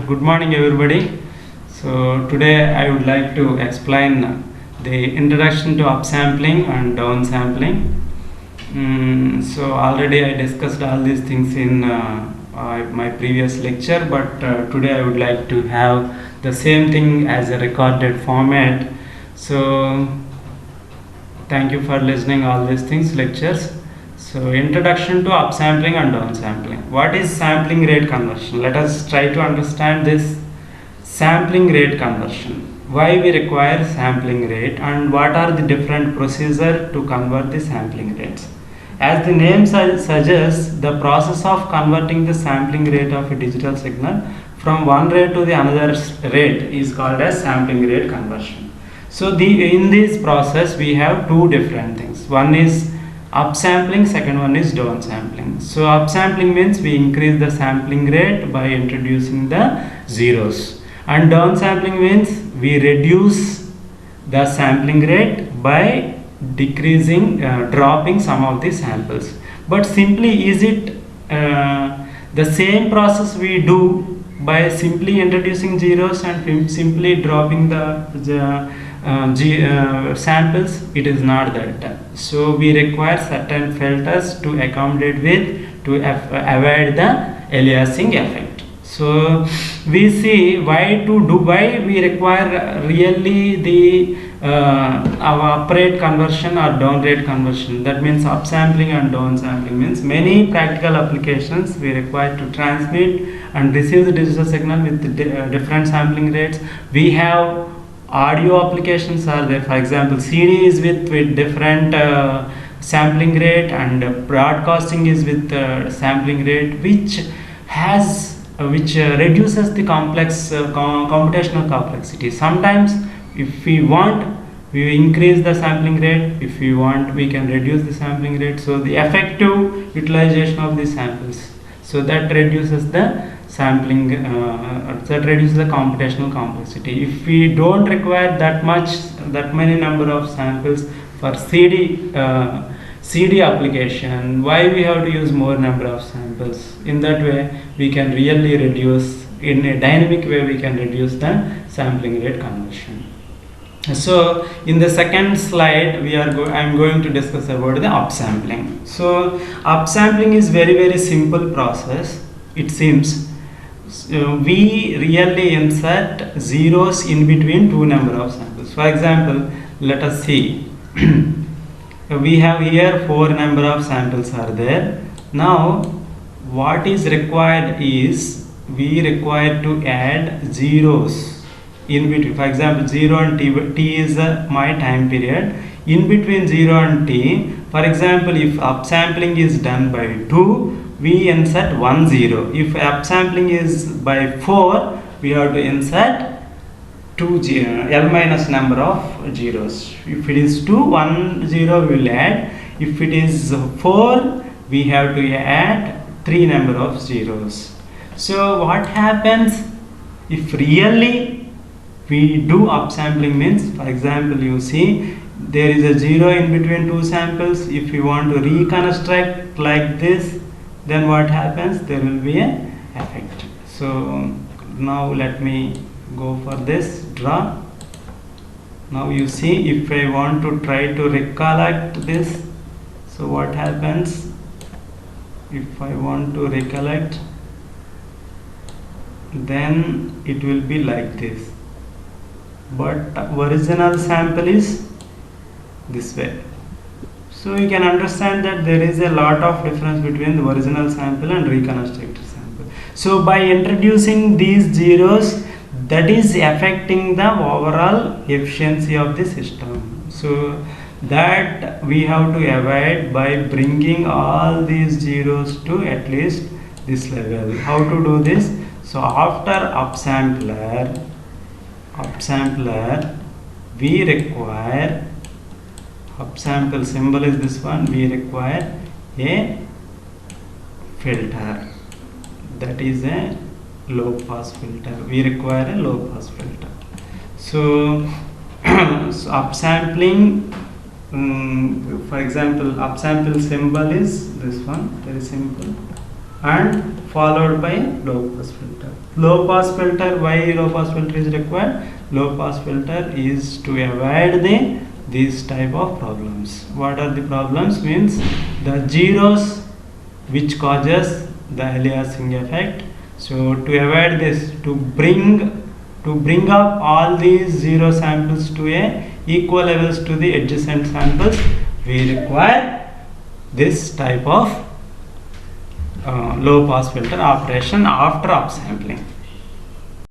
Good morning, everybody. So today I would like to explain the introduction to upsampling and downsampling. So already I discussed all these things in my previous lecture, but today I would like to have the same thing as a recorded format. So thank you for listening all these things lectures. So introduction to upsampling and downsampling. What is sampling rate conversion? Let us try to understand this sampling rate conversion. Why we require sampling rate and what are the different procedure to convert the sampling rates. As the name suggests, the process of converting the sampling rate of a digital signal from one rate to the another rate is called as sampling rate conversion. So in this process we have two different things. One is upsampling, second one is downsampling. So upsampling means we increase the sampling rate by introducing the zeros, and downsampling means we reduce the sampling rate by decreasing, dropping some of the samples. But simply, is it the same process we do by simply introducing zeros and simply dropping the samples? It is not that. So we require certain filters to accommodate with to avoid the aliasing effect. So we see why we require really the our up rate conversion or down rate conversion. That means upsampling and downsampling means many practical applications we require to transmit and receive the digital signal with different sampling rates. We have audio applications are there. For example, CD is with different sampling rate, and broadcasting is with sampling rate, which reduces the complex computational complexity. Sometimes if we want, we increase the sampling rate. If we want, we can reduce the sampling rate. So the effective utilization of the samples, so that reduces the sampling, that reduces the computational complexity. If we don't require that many number of samples for CD application, why we have to use more number of samples? In that way we can really reduce, in a dynamic way we can reduce the sampling rate conversion. So in the second slide I am going to discuss about the upsampling. So upsampling is very simple process, it seems. So we really insert zeros in between two number of samples. For example, let us see. We have here 4 number of samples are there. Now what is required is we require to add zeros in between. For example, 0 and t is my time period. In between 0 and t, for example, if upsampling is done by 2, we insert 1 0. If upsampling is by 4, we have to insert L minus number of zeros. If it is 2, 1 0 we will add. If it is 4, we have to add 3 number of zeros. So what happens if really we do upsampling means, for example, you see there is a 0 in between two samples. If you want to reconstruct like this, then what happens? There will be an effect. So now let me go for this draw. Now you see, if I want to try to recollect this, so what happens? If I want to recollect, then it will be like this, but original sample is this way. So you can understand that there is a lot of difference between the original sample and reconstructed sample. So by introducing these zeros, that is affecting the overall efficiency of the system. So that we have to avoid by bringing all these zeros to at least this level. How to do this? So after upsampler we require, upsample symbol is this one, we require a filter, that is a low pass filter. We require a low pass filter. So, so upsampling, for example, upsample symbol is this one, very simple, and followed by low pass filter. Low pass filter, why low pass filter is required? Low pass filter is to avoid these type of problems. What are the problems? Means the zeros which causes the aliasing effect. So to avoid this, to bring up all these zero samples to a equal levels to the adjacent samples, we require this type of low pass filter operation after upsampling.